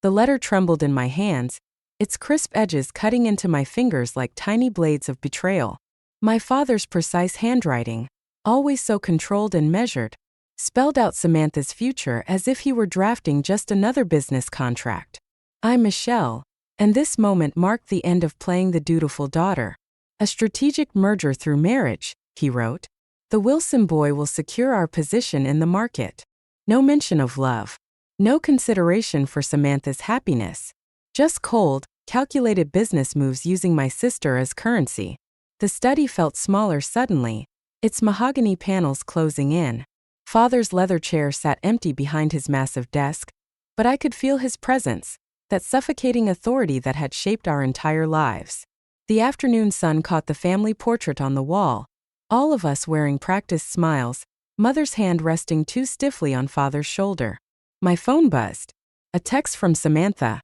The letter trembled in my hands, its crisp edges cutting into my fingers like tiny blades of betrayal. My father's precise handwriting, always so controlled and measured, spelled out Samantha's future as if he were drafting just another business contract. I'm Michelle, and this moment marked the end of playing the dutiful daughter. A strategic merger through marriage, he wrote. The Wilson boy will secure our position in the market. No mention of love. No consideration for Samantha's happiness. Just cold, calculated business moves using my sister as currency. The study felt smaller suddenly, its mahogany panels closing in. Father's leather chair sat empty behind his massive desk, but I could feel his presence, that suffocating authority that had shaped our entire lives. The afternoon sun caught the family portrait on the wall, all of us wearing practiced smiles, mother's hand resting too stiffly on father's shoulder. My phone buzzed. A text from Samantha.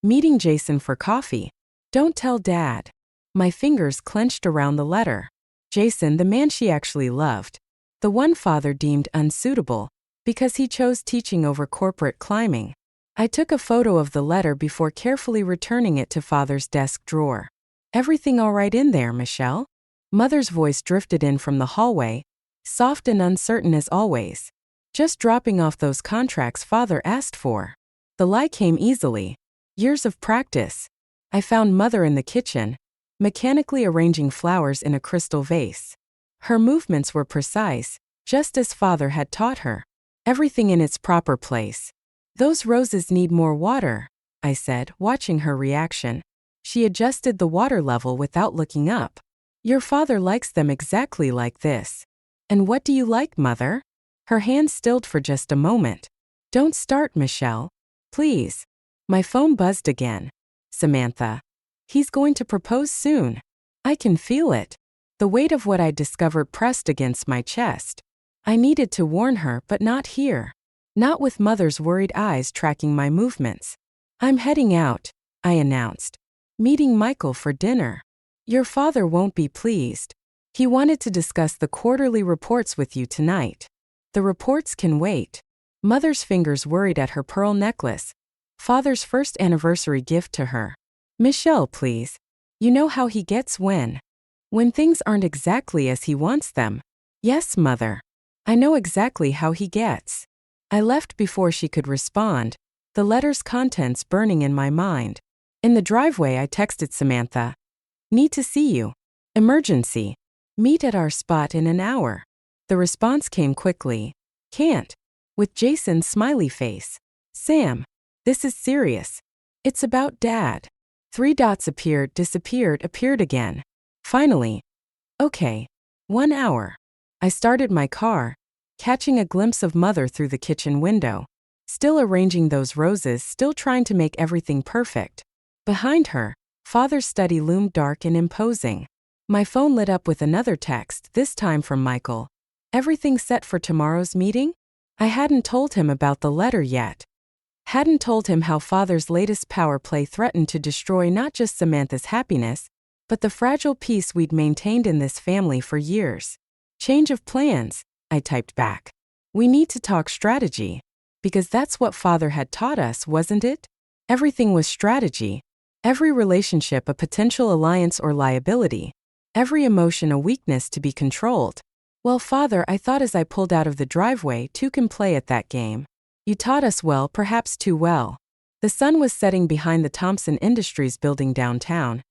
Meeting Jason for coffee. Don't tell Dad. My fingers clenched around the letter. Jason, the man she actually loved. The one father deemed unsuitable, because he chose teaching over corporate climbing. I took a photo of the letter before carefully returning it to father's desk drawer. Everything all right in there, Michelle? Mother's voice drifted in from the hallway, soft and uncertain as always. Just dropping off those contracts father asked for. The lie came easily. Years of practice. I found mother in the kitchen, mechanically arranging flowers in a crystal vase. Her movements were precise, just as father had taught her. Everything in its proper place. Those roses need more water, I said, watching her reaction. She adjusted the water level without looking up. Your father likes them exactly like this. And what do you like, mother? Her hand stilled for just a moment. Don't start, Michelle. Please. My phone buzzed again. Samantha. He's going to propose soon. I can feel it. The weight of what I'd discovered pressed against my chest. I needed to warn her, but not here. Not with mother's worried eyes tracking my movements. I'm heading out, I announced. Meeting Michael for dinner. Your father won't be pleased. He wanted to discuss the quarterly reports with you tonight. The reports can wait. Mother's fingers worried at her pearl necklace. Father's first anniversary gift to her. Michelle, please. You know how he gets when things aren't exactly as he wants them. Yes, mother. I know exactly how he gets. I left before she could respond, the letter's contents burning in my mind. In the driveway I texted Samantha. Need to see you. Emergency. Meet at our spot in an hour. The response came quickly. Can't. With Jason's smiley face. Sam. This is serious. It's about Dad. 3 dots appeared, disappeared, appeared again. Finally. Okay. 1 hour. I started my car, catching a glimpse of mother through the kitchen window. Still arranging those roses, still trying to make everything perfect. Behind her, father's study loomed dark and imposing. My phone lit up with another text, this time from Michael. Everything set for tomorrow's meeting? I hadn't told him about the letter yet. Hadn't told him how father's latest power play threatened to destroy not just Samantha's happiness, but the fragile peace we'd maintained in this family for years. Change of plans, I typed back. We need to talk strategy. Because that's what father had taught us, wasn't it? Everything was strategy. Every relationship a potential alliance or liability. Every emotion a weakness to be controlled. Well, father, I thought as I pulled out of the driveway, 2 can play at that game. You taught us well, perhaps too well. The sun was setting behind the Thompson Industries building downtown,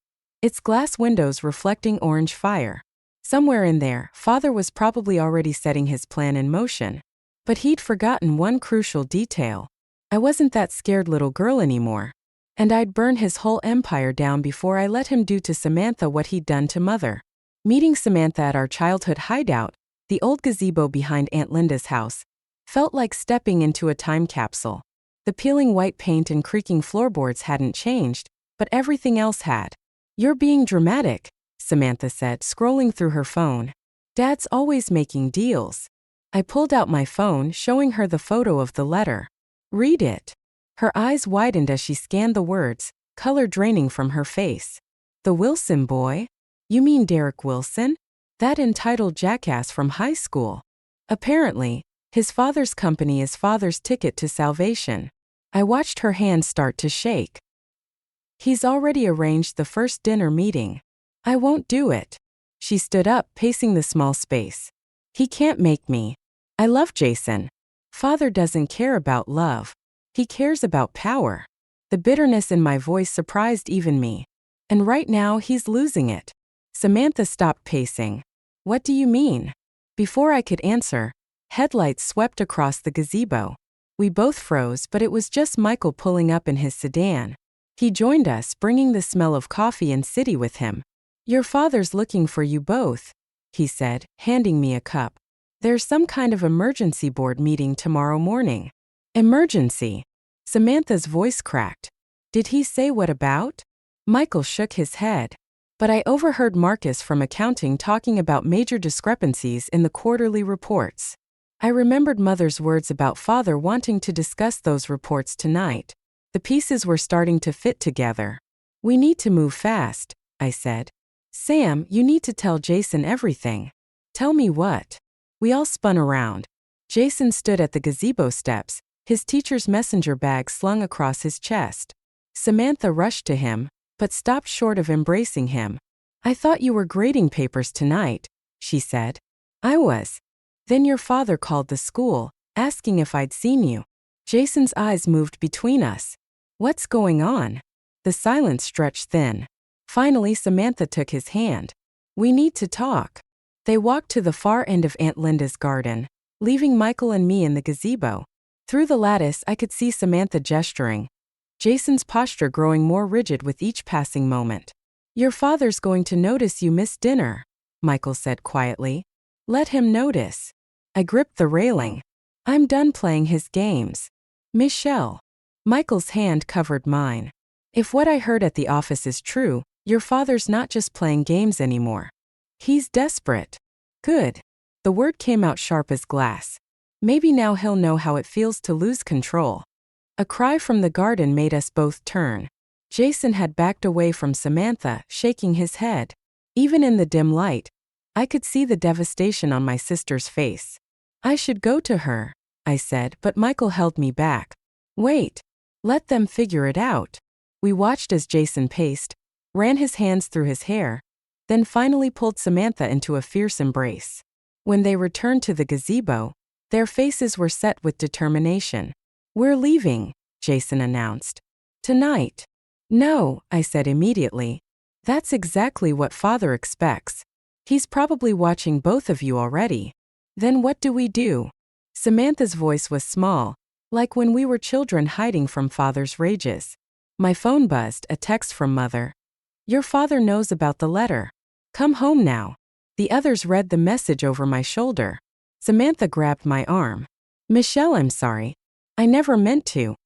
its glass windows reflecting orange fire. Somewhere in there, father was probably already setting his plan in motion. But he'd forgotten one crucial detail. I wasn't that scared little girl anymore. And I'd burn his whole empire down before I let him do to Samantha what he'd done to mother. Meeting Samantha at our childhood hideout, the old gazebo behind Aunt Linda's house, felt like stepping into a time capsule. The peeling white paint and creaking floorboards hadn't changed, but everything else had. You're being dramatic, Samantha said, scrolling through her phone. Dad's always making deals. I pulled out my phone, showing her the photo of the letter. Read it. Her eyes widened as she scanned the words, color draining from her face. The Wilson boy? You mean Derek Wilson? That entitled jackass from high school. Apparently, his father's company is father's ticket to salvation. I watched her hands start to shake. He's already arranged the first dinner meeting. I won't do it. She stood up, pacing the small space. He can't make me. I love Jason. Father doesn't care about love. He cares about power. The bitterness in my voice surprised even me. And right now he's losing it. Samantha stopped pacing. What do you mean? Before I could answer, headlights swept across the gazebo. We both froze, but it was just Michael pulling up in his sedan. He joined us, bringing the smell of coffee and city with him. Your father's looking for you both, he said, handing me a cup. There's some kind of emergency board meeting tomorrow morning. Emergency? Samantha's voice cracked. Did he say what about? Michael shook his head. But I overheard Marcus from accounting talking about major discrepancies in the quarterly reports. I remembered Mother's words about Father wanting to discuss those reports tonight. The pieces were starting to fit together. We need to move fast, I said. Sam, you need to tell Jason everything. Tell me what? We all spun around. Jason stood at the gazebo steps, his teacher's messenger bag slung across his chest. Samantha rushed to him, but stopped short of embracing him. I thought you were grading papers tonight, she said. I was. Then your father called the school, asking if I'd seen you. Jason's eyes moved between us. What's going on? The silence stretched thin. Finally, Samantha took his hand. We need to talk. They walked to the far end of Aunt Linda's garden, leaving Michael and me in the gazebo. Through the lattice, I could see Samantha gesturing, Jason's posture growing more rigid with each passing moment. Your father's going to notice you missed dinner, Michael said quietly. Let him notice. I gripped the railing. I'm done playing his games. Michelle. Michael's hand covered mine. If what I heard at the office is true, your father's not just playing games anymore. He's desperate. Good. The word came out sharp as glass. Maybe now he'll know how it feels to lose control. A cry from the garden made us both turn. Jason had backed away from Samantha, shaking his head. Even in the dim light, I could see the devastation on my sister's face. I should go to her, I said, but Michael held me back. Wait. Let them figure it out. We watched as Jason paced, ran his hands through his hair, then finally pulled Samantha into a fierce embrace. When they returned to the gazebo, their faces were set with determination. We're leaving, Jason announced. Tonight. No, I said immediately. That's exactly what Father expects. He's probably watching both of you already. Then what do we do? Samantha's voice was small, like when we were children hiding from Father's rages. My phone buzzed, a text from Mother. Your father knows about the letter. Come home now. The others read the message over my shoulder. Samantha grabbed my arm. Michelle, I'm sorry. I never meant to.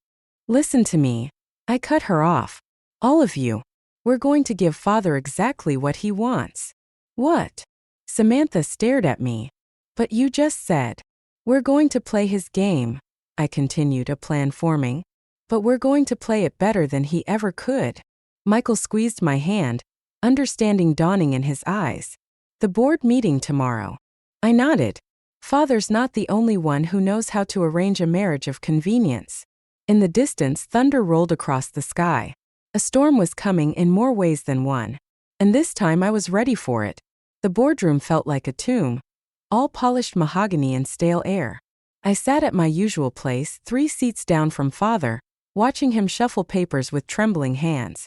Listen to me. I cut her off. All of you. We're going to give Father exactly what he wants. What? Samantha stared at me. But you just said. We're going to play his game, I continued, a plan forming. But we're going to play it better than he ever could. Michael squeezed my hand, understanding dawning in his eyes. The board meeting tomorrow. I nodded. Father's not the only one who knows how to arrange a marriage of convenience. In the distance, thunder rolled across the sky. A storm was coming in more ways than one. And this time I was ready for it. The boardroom felt like a tomb, all polished mahogany and stale air. I sat at my usual place, 3 seats down from Father, watching him shuffle papers with trembling hands.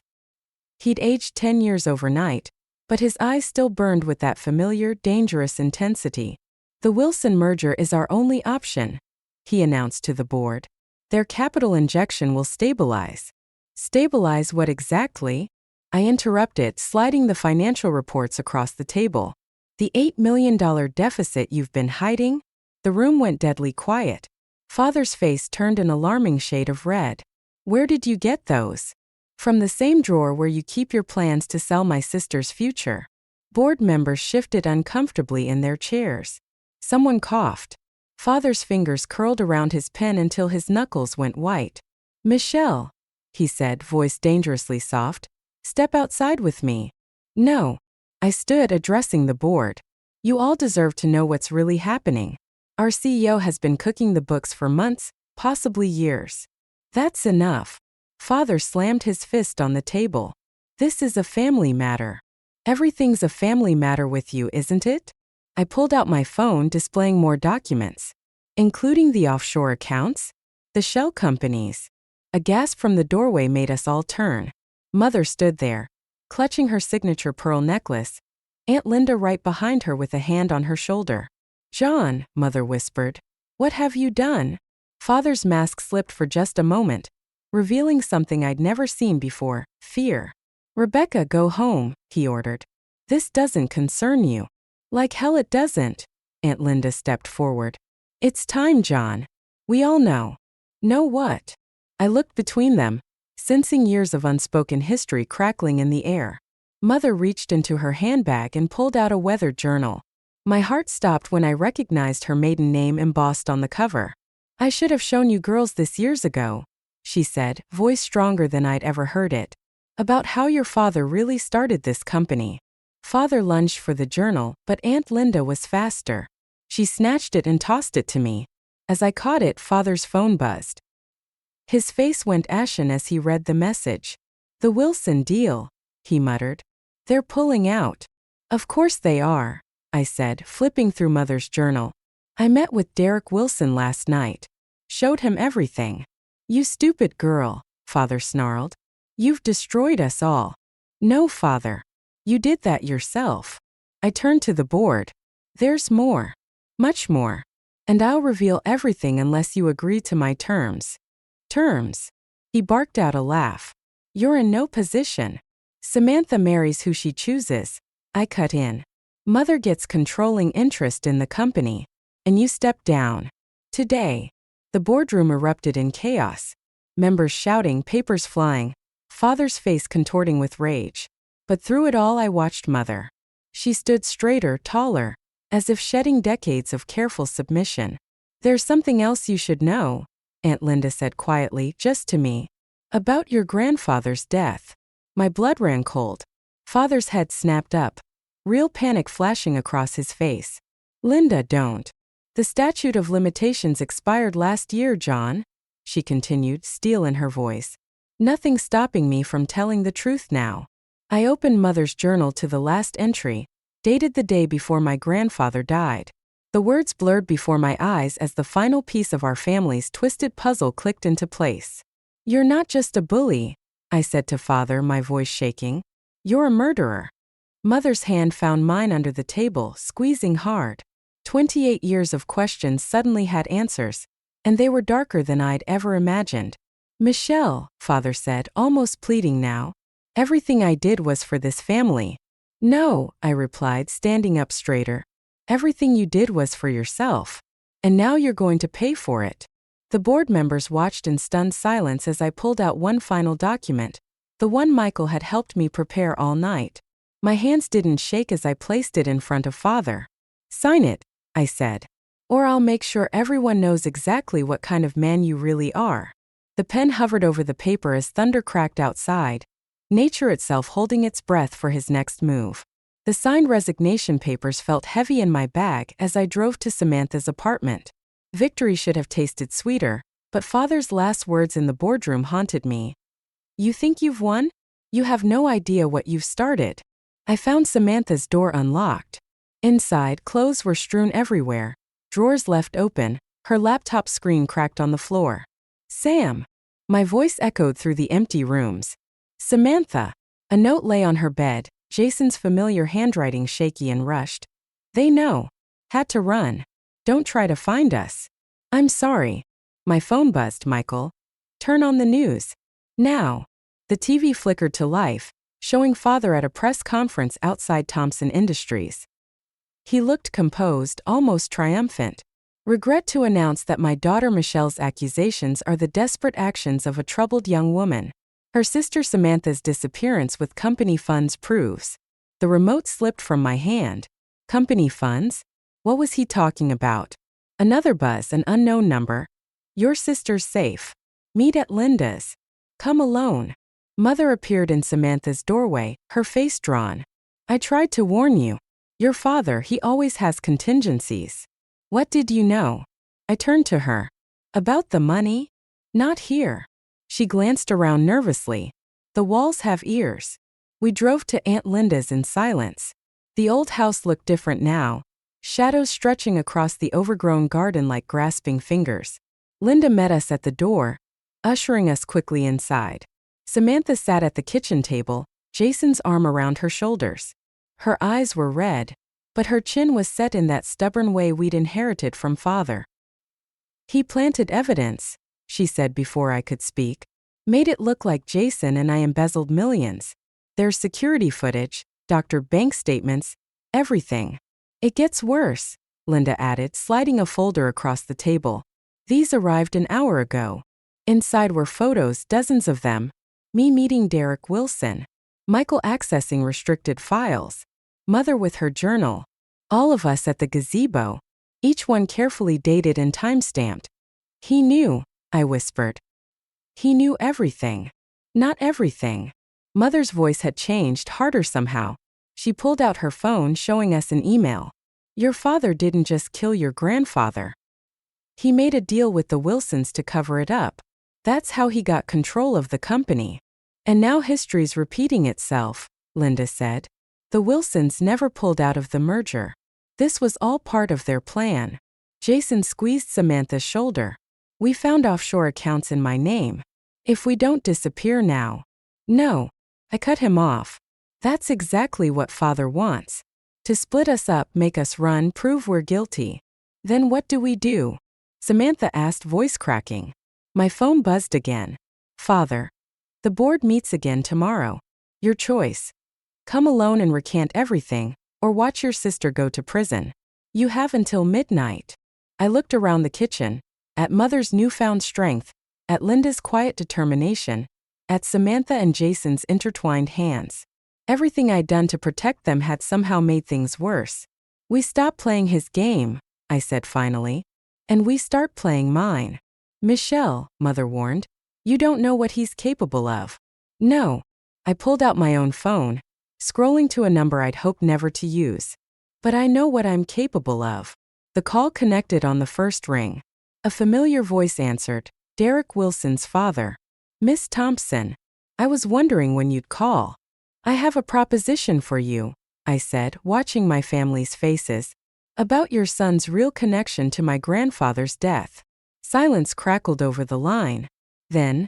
He'd aged 10 years overnight, but his eyes still burned with that familiar, dangerous intensity. The Wilson merger is our only option, he announced to the board. Their capital injection will stabilize. Stabilize what exactly? I interrupted, sliding the financial reports across the table. The $8 million deficit you've been hiding? The room went deadly quiet. Father's face turned an alarming shade of red. Where did you get those? From the same drawer where you keep your plans to sell my sister's future. Board members shifted uncomfortably in their chairs. Someone coughed. Father's fingers curled around his pen until his knuckles went white. Michelle, he said, voice dangerously soft, step outside with me. No. I stood, addressing the board. You all deserve to know what's really happening. Our CEO has been cooking the books for months, possibly years. That's enough. Father slammed his fist on the table. This is a family matter. Everything's a family matter with you, isn't it? I pulled out my phone, displaying more documents, including the offshore accounts, the shell companies. A gasp from the doorway made us all turn. Mother stood there, clutching her signature pearl necklace, Aunt Linda right behind her with a hand on her shoulder. John, Mother whispered, what have you done? Father's mask slipped for just a moment, revealing something I'd never seen before, fear. Rebecca, go home, he ordered. This doesn't concern you. Like hell it doesn't. Aunt Linda stepped forward. It's time, John. We all know. Know what? I looked between them, sensing years of unspoken history crackling in the air. Mother reached into her handbag and pulled out a weathered journal. My heart stopped when I recognized her maiden name embossed on the cover. I should have shown you girls this years ago, she said, voice stronger than I'd ever heard it. About how your father really started this company. Father lunged for the journal, but Aunt Linda was faster. She snatched it and tossed it to me. As I caught it, Father's phone buzzed. His face went ashen as he read the message. The Wilson deal, he muttered. They're pulling out. Of course they are, I said, flipping through Mother's journal. I met with Derek Wilson last night. Showed him everything. You stupid girl, Father snarled. You've destroyed us all. No, Father. You did that yourself. I turned to the board. There's more. Much more. And I'll reveal everything unless you agree to my terms. Terms? He barked out a laugh. You're in no position. Samantha marries who she chooses. I cut in. Mother gets controlling interest in the company. And you step down. Today. The boardroom erupted in chaos. Members shouting, papers flying. Father's face contorting with rage. But through it all I watched Mother. She stood straighter, taller, as if shedding decades of careful submission. There's something else you should know, Aunt Linda said quietly, just to me. About your grandfather's death. My blood ran cold. Father's head snapped up. Real panic flashing across his face. Linda, don't. The statute of limitations expired last year, John, she continued, steel in her voice. Nothing stopping me from telling the truth now. I opened Mother's journal to the last entry, dated the day before my grandfather died. The words blurred before my eyes as the final piece of our family's twisted puzzle clicked into place. You're not just a bully, I said to Father, my voice shaking. You're a murderer. Mother's hand found mine under the table, squeezing hard. 28 years of questions suddenly had answers, and they were darker than I'd ever imagined. Michelle, Father said, almost pleading now. Everything I did was for this family. No, I replied, standing up straighter. Everything you did was for yourself. And now you're going to pay for it. The board members watched in stunned silence as I pulled out one final document, the one Michael had helped me prepare all night. My hands didn't shake as I placed it in front of Father. Sign it, I said. Or I'll make sure everyone knows exactly what kind of man you really are. The pen hovered over the paper as thunder cracked outside, nature itself holding its breath for his next move. The signed resignation papers felt heavy in my bag as I drove to Samantha's apartment. Victory should have tasted sweeter, but Father's last words in the boardroom haunted me. You think you've won? You have no idea what you've started. I found Samantha's door unlocked. Inside, clothes were strewn everywhere, drawers left open, her laptop screen cracked on the floor. Sam! My voice echoed through the empty rooms. Samantha! A note lay on her bed, Jason's familiar handwriting shaky and rushed. They know. Had to run. Don't try to find us. I'm sorry. My phone buzzed, Michael. Turn on the news. Now. The TV flickered to life, showing Father at a press conference outside Thompson Industries. He looked composed, almost triumphant. Regret to announce that my daughter Michelle's accusations are the desperate actions of a troubled young woman. Her sister Samantha's disappearance with company funds proves. The remote slipped from my hand. Company funds? What was he talking about? Another buzz, an unknown number. Your sister's safe. Meet at Linda's. Come alone. Mother appeared in Samantha's doorway, her face drawn. I tried to warn you. Your father, he always has contingencies. What did you know? I turned to her. About the money? Not here. She glanced around nervously. The walls have ears. We drove to Aunt Linda's in silence. The old house looked different now, shadows stretching across the overgrown garden like grasping fingers. Linda met us at the door, ushering us quickly inside. Samantha sat at the kitchen table, Jason's arm around her shoulders. Her eyes were red, but her chin was set in that stubborn way we'd inherited from Father. "He planted evidence," she said before I could speak. "Made it look like Jason and I embezzled millions. There's security footage, doctor bank statements, everything." "It gets worse," Linda added, sliding a folder across the table. "These arrived an hour ago. Inside were photos, dozens of them. Me meeting Derek Wilson. Michael accessing restricted files. Mother with her journal. All of us at the gazebo. Each one carefully dated and time-stamped." "He knew," I whispered. "He knew everything." "Not everything." Mother's voice had changed, harder somehow. She pulled out her phone, showing us an email. "Your father didn't just kill your grandfather. He made a deal with the Wilsons to cover it up. That's how he got control of the company. And now history's repeating itself," Linda said. "The Wilsons never pulled out of the merger. This was all part of their plan." Jason squeezed Samantha's shoulder. "We found offshore accounts in my name. If we don't disappear now." "No." I cut him off. "That's exactly what Father wants. To split us up, make us run, prove we're guilty. Then what do we do?" Samantha asked, voice cracking. My phone buzzed again. "Father. The board meets again tomorrow. Your choice. Come alone and recant everything, or watch your sister go to prison. You have until midnight." I looked around the kitchen, at Mother's newfound strength, at Linda's quiet determination, at Samantha and Jason's intertwined hands. Everything I'd done to protect them had somehow made things worse. "We stop playing his game," I said finally, "and we start playing mine." "Michelle," Mother warned, "you don't know what he's capable of." "No." I pulled out my own phone, scrolling to a number I'd hoped never to use. "But I know what I'm capable of." The call connected on the first ring. A familiar voice answered, Derek Wilson's father. "Miss Thompson, I was wondering when you'd call. I have a proposition for you," I said, watching my family's faces. "About your son's real connection to my grandfather's death." Silence crackled over the line. Then,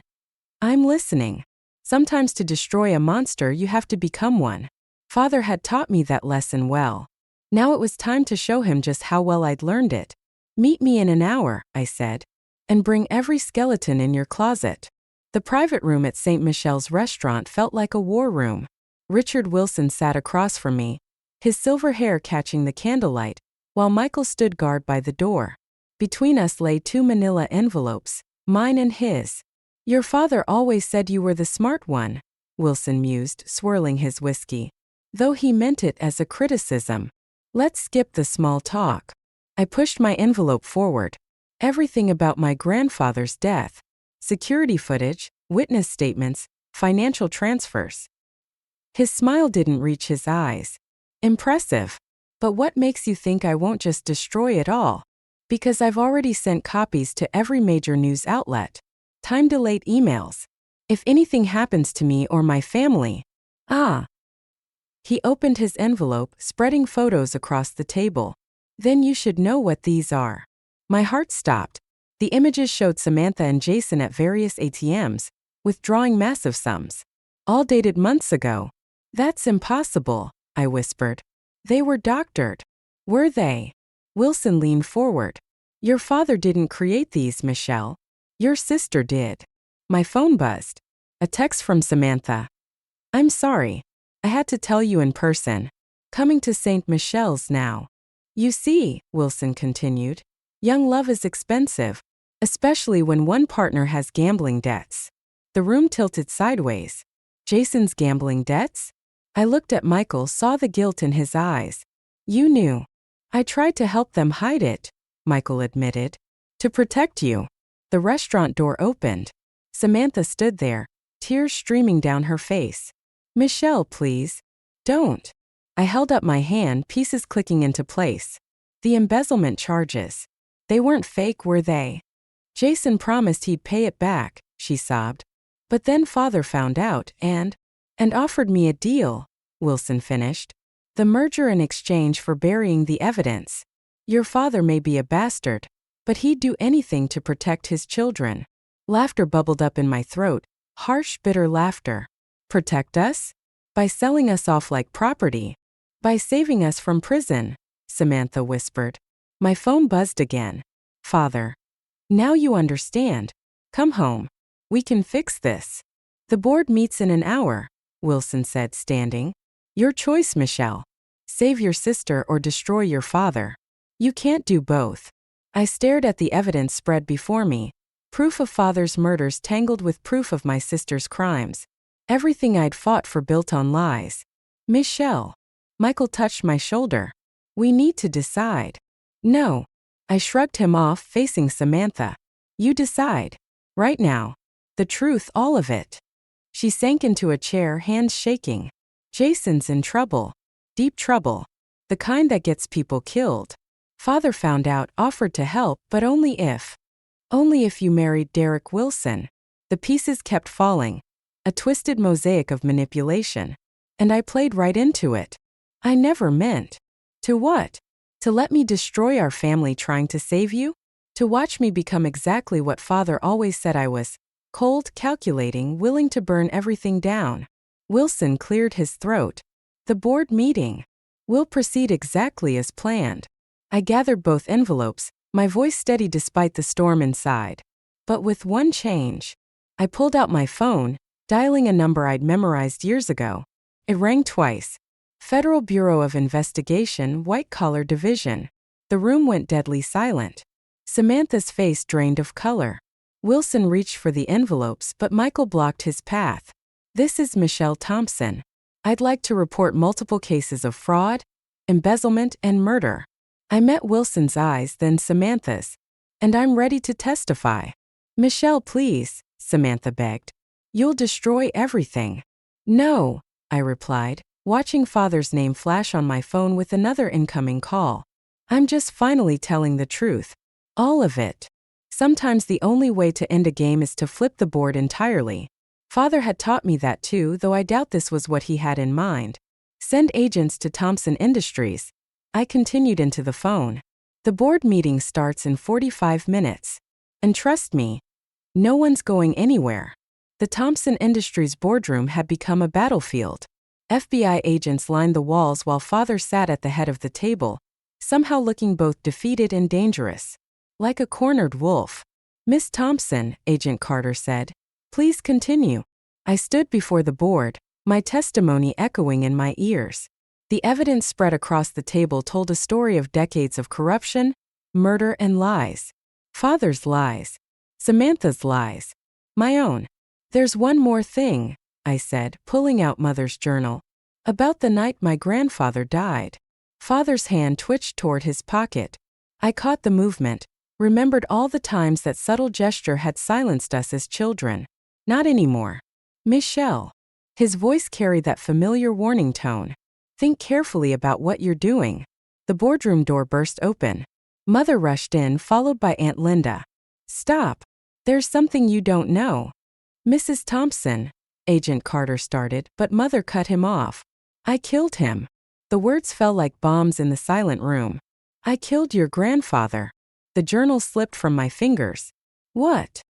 "I'm listening. Sometimes to destroy a monster you have to become one. Father had taught me that lesson well. Now it was time to show him just how well I'd learned it. Meet me in an hour," I said, "and bring every skeleton in your closet." The private room at St. Michelle's restaurant felt like a war room. Richard Wilson sat across from me, his silver hair catching the candlelight, while Michael stood guard by the door. Between us lay 2 manila envelopes, mine and his. "Your father always said you were the smart one," Wilson mused, swirling his whiskey. "Though he meant it as a criticism. Let's skip the small talk." I pushed my envelope forward. Everything about my grandfather's death. Security footage, witness statements, financial transfers. His smile didn't reach his eyes. "Impressive. But what makes you think I won't just destroy it all?" "Because I've already sent copies to every major news outlet. Time-delayed emails. If anything happens to me or my family." "Ah." He opened his envelope, spreading photos across the table. "Then you should know what these are." My heart stopped. The images showed Samantha and Jason at various ATMs, withdrawing massive sums. All dated months ago. "That's impossible," I whispered. "They were doctored." "Were they?" Wilson leaned forward. "Your father didn't create these, Michelle. Your sister did." My phone buzzed. A text from Samantha. "I'm sorry. I had to tell you in person. Coming to St. Michelle's now." "You see," Wilson continued, "young love is expensive, especially when one partner has gambling debts." The room tilted sideways. "Jason's gambling debts?" I looked at Michael, saw the guilt in his eyes. "You knew." "I tried to help them hide it," Michael admitted. "To protect you." The restaurant door opened. Samantha stood there, tears streaming down her face. "Michelle, please. Don't." I held up my hand, pieces clicking into place. "The embezzlement charges. They weren't fake, were they?" "Jason promised he'd pay it back," she sobbed. But then father found out and offered me a deal, Wilson finished. The merger in exchange for burying the evidence. Your father may be a bastard, but he'd do anything to protect his children. Laughter bubbled up in my throat, harsh, bitter laughter. Protect us? By selling us off like property. By saving us from prison, Samantha whispered. My phone buzzed again. Father. Now you understand. Come home. We can fix this. The board meets in an hour, Wilson said, standing. Your choice, Michelle. Save your sister or destroy your father. You can't do both. I stared at the evidence spread before me. Proof of father's murders tangled with proof of my sister's crimes. Everything I'd fought for built on lies. Michelle. Michael touched my shoulder. We need to decide. No. I shrugged him off, facing Samantha. You decide. Right now. The truth, all of it. She sank into a chair, hands shaking. Jason's in trouble. Deep trouble. The kind that gets people killed. Father found out, offered to help, but only if. Only if you married Derek Wilson. The pieces kept falling. A twisted mosaic of manipulation. And I played right into it. I never meant. To what? To let me destroy our family trying to save you? To watch me become exactly what father always said I was. Cold, calculating, willing to burn everything down. Wilson cleared his throat. The board meeting. Will proceed exactly as planned. I gathered both envelopes, my voice steady despite the storm inside. But with one change. I pulled out my phone, dialing a number I'd memorized years ago. It rang twice. Federal Bureau of Investigation, White Collar Division. The room went deadly silent. Samantha's face drained of color. Wilson reached for the envelopes, but Michael blocked his path. This is Michelle Thompson. I'd like to report multiple cases of fraud, embezzlement, and murder. I met Wilson's eyes, then Samantha's. And I'm ready to testify. Michelle, please, Samantha begged. You'll destroy everything. No, I replied, watching father's name flash on my phone with another incoming call. I'm just finally telling the truth. All of it. Sometimes the only way to end a game is to flip the board entirely. Father had taught me that too, though I doubt this was what he had in mind. Send agents to Thompson Industries. I continued into the phone. The board meeting starts in 45 minutes. And trust me, no one's going anywhere. The Thompson Industries boardroom had become a battlefield. FBI agents lined the walls while father sat at the head of the table, somehow looking both defeated and dangerous. Like a cornered wolf. Miss Thompson, Agent Carter said. Please continue. I stood before the board, my testimony echoing in my ears. The evidence spread across the table told a story of decades of corruption, murder, and lies. Father's lies. Samantha's lies. My own. There's one more thing, I said, pulling out Mother's journal. About the night my grandfather died. Father's hand twitched toward his pocket. I caught the movement, remembered all the times that subtle gesture had silenced us as children. Not anymore. Michelle. His voice carried that familiar warning tone. Think carefully about what you're doing. The boardroom door burst open. Mother rushed in, followed by Aunt Linda. Stop. There's something you don't know. Mrs. Thompson, Agent Carter started, but Mother cut him off. I killed him. The words fell like bombs in the silent room. I killed your grandfather. The journal slipped from my fingers. What?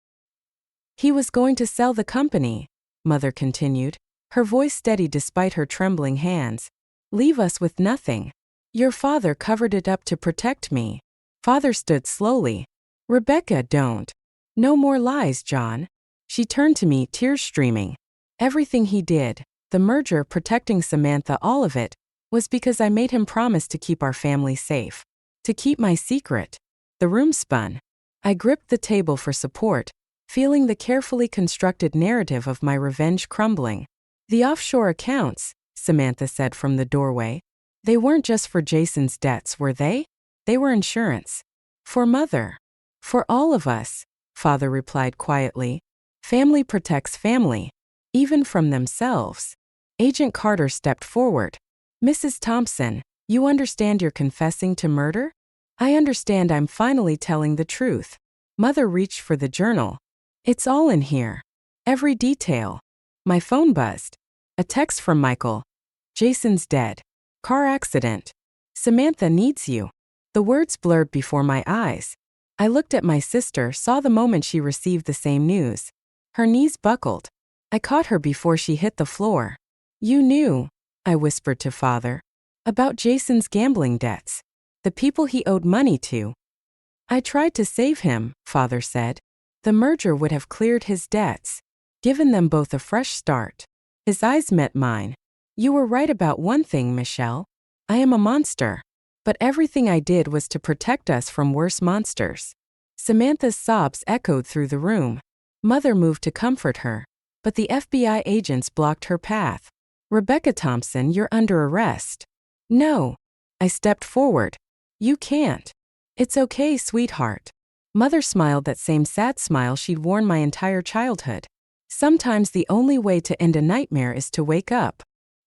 He was going to sell the company, Mother continued, her voice steady despite her trembling hands. Leave us with nothing. Your father covered it up to protect me. Father stood slowly. Rebecca, don't. No more lies, John. She turned to me, tears streaming. Everything he did, the merger, protecting Samantha, all of it, was because I made him promise to keep our family safe. To keep my secret. The room spun. I gripped the table for support, feeling the carefully constructed narrative of my revenge crumbling. The offshore accounts, Samantha said from the doorway. They weren't just for Jason's debts, were they? They were insurance. For Mother. For all of us, Father replied quietly. Family protects family. Even from themselves. Agent Carter stepped forward. Mrs. Thompson, you understand you're confessing to murder? I understand I'm finally telling the truth. Mother reached for the journal. It's all in here. Every detail. My phone buzzed. A text from Michael. Jason's dead. Car accident. Samantha needs you. The words blurred before my eyes. I looked at my sister, saw the moment she received the same news. Her knees buckled. I caught her before she hit the floor. You knew, I whispered to Father, about Jason's gambling debts. The people he owed money to. I tried to save him, Father said. The merger would have cleared his debts, given them both a fresh start. His eyes met mine. You were right about one thing, Michelle. I am a monster. But everything I did was to protect us from worse monsters. Samantha's sobs echoed through the room. Mother moved to comfort her, but the FBI agents blocked her path. Rebecca Thompson, you're under arrest. No. I stepped forward. You can't. It's okay, sweetheart. Mother smiled that same sad smile she'd worn my entire childhood. Sometimes the only way to end a nightmare is to wake up.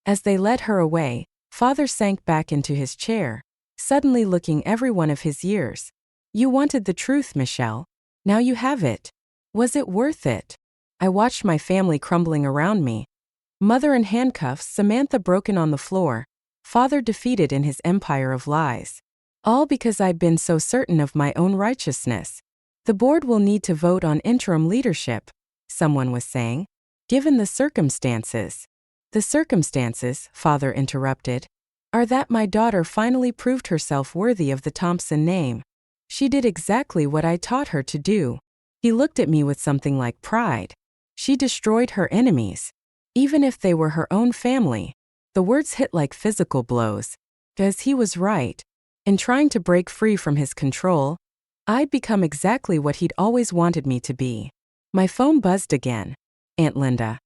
As they led her away, Father sank back into his chair, suddenly looking every one of his years. You wanted the truth, Michelle. Now you have it. Was it worth it? I watched my family crumbling around me. Mother in handcuffs, Samantha broken on the floor, Father defeated in his empire of lies. All because I'd been so certain of my own righteousness. The board will need to vote on interim leadership, someone was saying. Given the circumstances. The circumstances, Father interrupted, are that my daughter finally proved herself worthy of the Thompson name. She did exactly what I taught her to do. He looked at me with something like pride. She destroyed her enemies, even if they were her own family. The words hit like physical blows. Because he was right. In trying to break free from his control, I'd become exactly what he'd always wanted me to be. My phone buzzed again. Aunt Linda.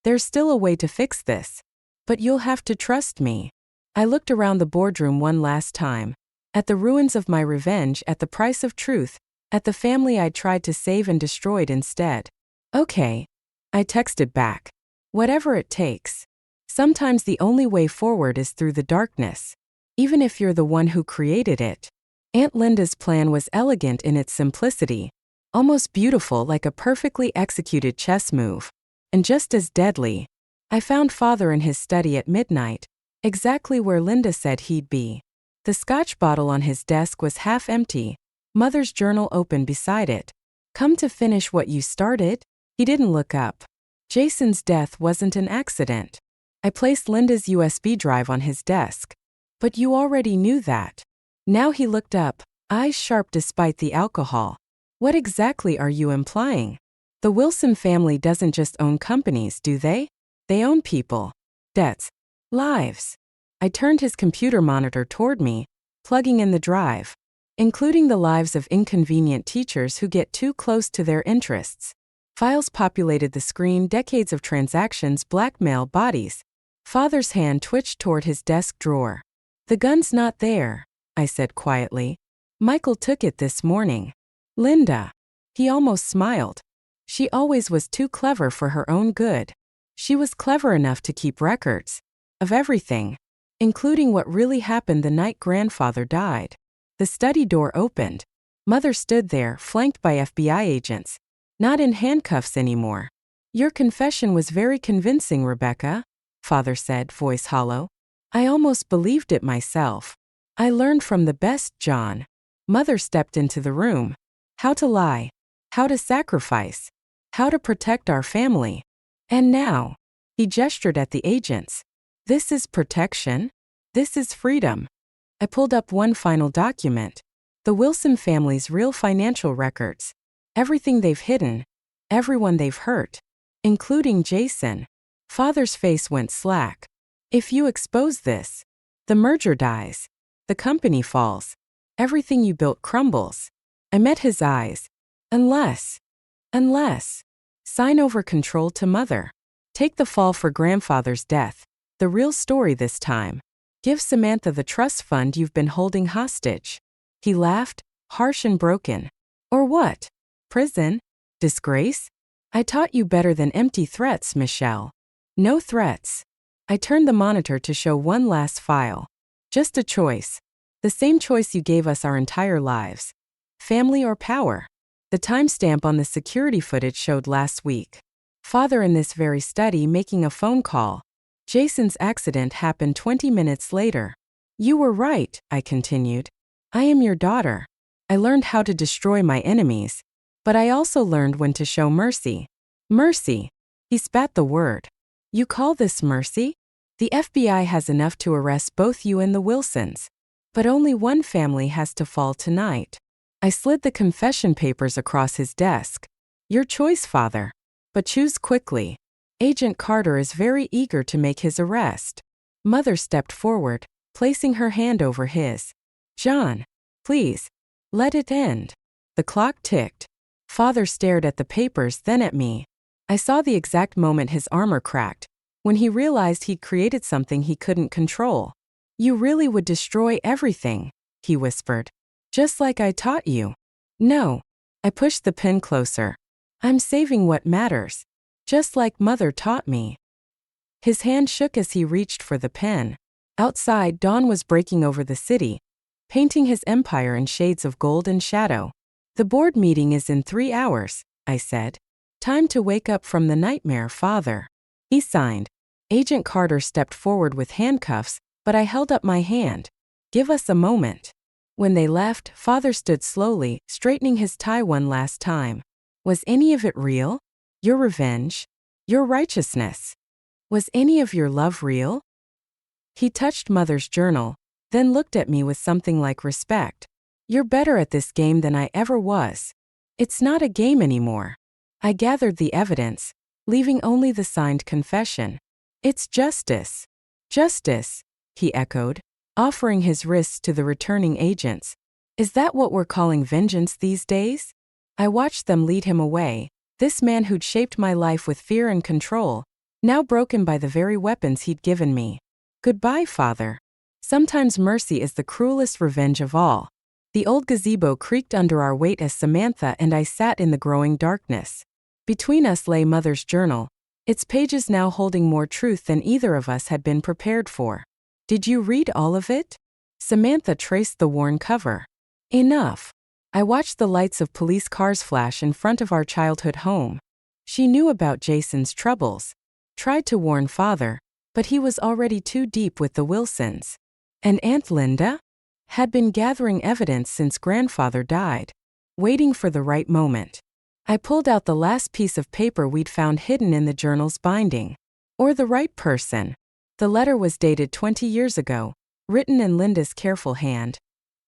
There's still a way to fix this. But you'll have to trust me. I looked around the boardroom one last time. At the ruins of my revenge, at the price of truth, at the family I'd tried to save and destroyed instead. Okay. I texted back. Whatever it takes. Sometimes the only way forward is through the darkness. Even if you're the one who created it. Aunt Linda's plan was elegant in its simplicity. Almost beautiful, like a perfectly executed chess move. And just as deadly. I found Father in his study at midnight, exactly where Linda said he'd be. The scotch bottle on his desk was half empty, Mother's journal open beside it. Come to finish what you started? He didn't look up. Jason's death wasn't an accident. I placed Linda's USB drive on his desk. But you already knew that. Now he looked up, eyes sharp despite the alcohol. What exactly are you implying? The Wilson family doesn't just own companies, do they? They own people. Debts. Lives. I turned his computer monitor toward me, plugging in the drive. Including the lives of inconvenient teachers who get too close to their interests. Files populated the screen, decades of transactions, blackmail, bodies. Father's hand twitched toward his desk drawer. The gun's not there, I said quietly. Michael took it this morning. Linda. He almost smiled. She always was too clever for her own good. She was clever enough to keep records. Of everything. Including what really happened the night grandfather died. The study door opened. Mother stood there, flanked by FBI agents. Not in handcuffs anymore. Your confession was very convincing, Rebecca, Father said, voice hollow. I almost believed it myself. I learned from the best, John. Mother stepped into the room. How to lie. How to sacrifice. How to protect our family. And now. He gestured at the agents. This is protection. This is freedom. I pulled up one final document. The Wilson family's real financial records. Everything they've hidden. Everyone they've hurt. Including Jason. Father's face went slack. If you expose this, the merger dies. The company falls. Everything you built crumbles. I met his eyes. Unless. Sign over control to Mother. Take the fall for grandfather's death. The real story this time. Give Samantha the trust fund you've been holding hostage. He laughed, harsh and broken. Or what? Prison? Disgrace? I taught you better than empty threats, Michelle. No threats. I turned the monitor to show one last file. Just a choice. The same choice you gave us our entire lives. Family or power. The timestamp on the security footage showed last week. Father in this very study making a phone call. Jason's accident happened 20 minutes later. You were right, I continued. I am your daughter. I learned how to destroy my enemies. But I also learned when to show mercy. Mercy. He spat the word. You call this mercy? The FBI has enough to arrest both you and the Wilsons. But only one family has to fall tonight. I slid the confession papers across his desk. Your choice, Father. But choose quickly. Agent Carter is very eager to make his arrest. Mother stepped forward, placing her hand over his. John, please, let it end. The clock ticked. Father stared at the papers, then at me. I saw the exact moment his armor cracked, when he realized he'd created something he couldn't control. You really would destroy everything, he whispered. Just like I taught you. No. I pushed the pen closer. I'm saving what matters. Just like Mother taught me. His hand shook as he reached for the pen. Outside, dawn was breaking over the city, painting his empire in shades of gold and shadow. The board meeting is in 3 hours, I said. Time to wake up from the nightmare, Father. He signed. Agent Carter stepped forward with handcuffs, but I held up my hand. Give us a moment. When they left, Father stood slowly, straightening his tie one last time. Was any of it real? Your revenge? Your righteousness? Was any of your love real? He touched Mother's journal, then looked at me with something like respect. You're better at this game than I ever was. It's not a game anymore. I gathered the evidence, leaving only the signed confession. It's justice. Justice, he echoed, offering his wrists to the returning agents. Is that what we're calling vengeance these days? I watched them lead him away, this man who'd shaped my life with fear and control, now broken by the very weapons he'd given me. Goodbye, Father. Sometimes mercy is the cruelest revenge of all. The old gazebo creaked under our weight as Samantha and I sat in the growing darkness. Between us lay Mother's journal, its pages now holding more truth than either of us had been prepared for. Did you read all of it? Samantha traced the worn cover. Enough. I watched the lights of police cars flash in front of our childhood home. She knew about Jason's troubles. Tried to warn Father, but he was already too deep with the Wilsons. And Aunt Linda? Had been gathering evidence since Grandfather died, waiting for the right moment. I pulled out the last piece of paper we'd found hidden in the journal's binding. Or the right person. The letter was dated 20 years ago, written in Linda's careful hand.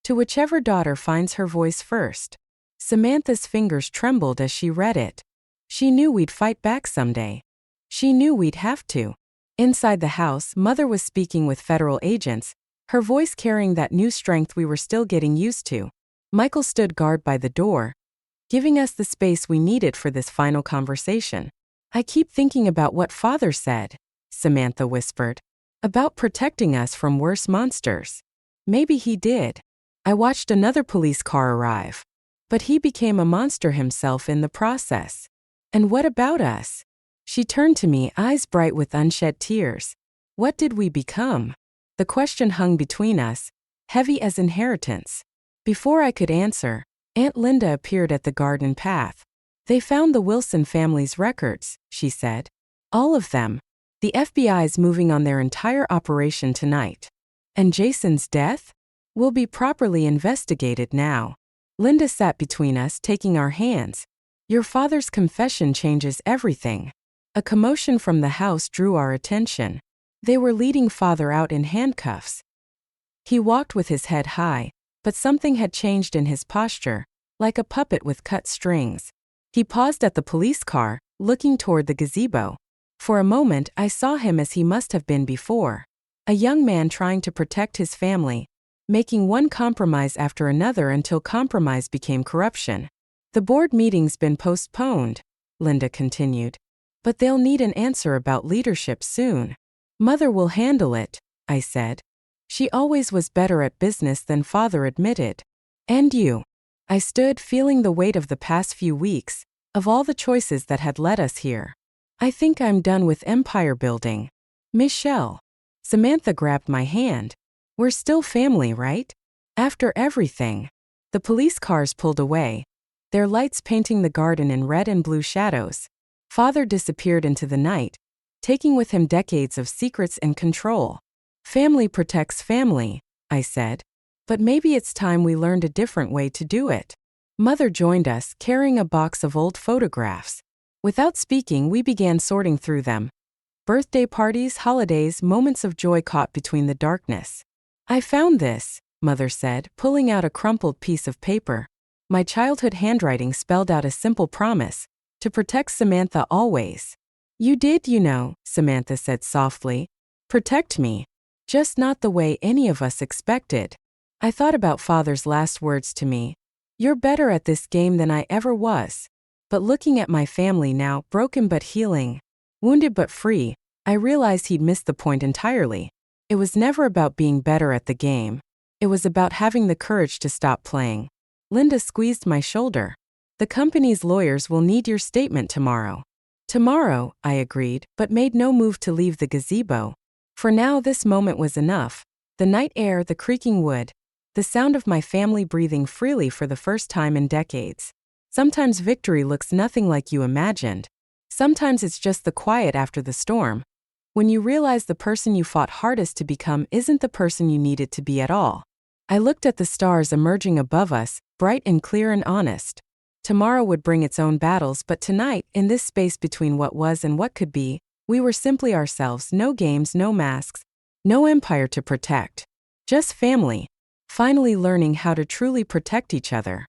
To whichever daughter finds her voice first. Samantha's fingers trembled as she read it. She knew we'd fight back someday. She knew we'd have to. Inside the house, Mother was speaking with federal agents, her voice carrying that new strength we were still getting used to. Michael stood guard by the door, giving us the space we needed for this final conversation. I keep thinking about what Father said, Samantha whispered. About protecting us from worse monsters. Maybe he did. I watched another police car arrive. But he became a monster himself in the process. And what about us? She turned to me, eyes bright with unshed tears. What did we become? The question hung between us, heavy as inheritance. Before I could answer, Aunt Linda appeared at the garden path. They found the Wilson family's records, she said. All of them. The FBI's moving on their entire operation tonight. And Jason's death? Will be properly investigated now. Linda sat between us, taking our hands. Your father's confession changes everything. A commotion from the house drew our attention. They were leading Father out in handcuffs. He walked with his head high, but something had changed in his posture, like a puppet with cut strings. He paused at the police car, looking toward the gazebo. For a moment, I saw him as he must have been before. A young man trying to protect his family, making one compromise after another until compromise became corruption. The board meeting's been postponed, Linda continued. But they'll need an answer about leadership soon. Mother will handle it, I said. She always was better at business than Father admitted. And you? I stood, feeling the weight of the past few weeks, of all the choices that had led us here. I think I'm done with empire building. Michelle. Samantha grabbed my hand. We're still family, right? After everything. The police cars pulled away, their lights painting the garden in red and blue shadows. Father disappeared into the night, taking with him decades of secrets and control. Family protects family, I said. But maybe it's time we learned a different way to do it. Mother joined us, carrying a box of old photographs. Without speaking, we began sorting through them. Birthday parties, holidays, moments of joy caught between the darkness. I found this, Mother said, pulling out a crumpled piece of paper. My childhood handwriting spelled out a simple promise: to protect Samantha always. You did, you know, Samantha said softly. Protect me. Just not the way any of us expected. I thought about Father's last words to me. You're better at this game than I ever was. But looking at my family now, broken but healing, wounded but free, I realized he'd missed the point entirely. It was never about being better at the game. It was about having the courage to stop playing. Linda squeezed my shoulder. The company's lawyers will need your statement tomorrow. Tomorrow, I agreed, but made no move to leave the gazebo. For now, this moment was enough. The night air, the creaking wood, the sound of my family breathing freely for the first time in decades. Sometimes victory looks nothing like you imagined. Sometimes it's just the quiet after the storm. When you realize the person you fought hardest to become isn't the person you needed to be at all. I looked at the stars emerging above us, bright and clear and honest. Tomorrow would bring its own battles, but tonight, in this space between what was and what could be, we were simply ourselves, no games, no masks, no empire to protect. Just family, finally learning how to truly protect each other.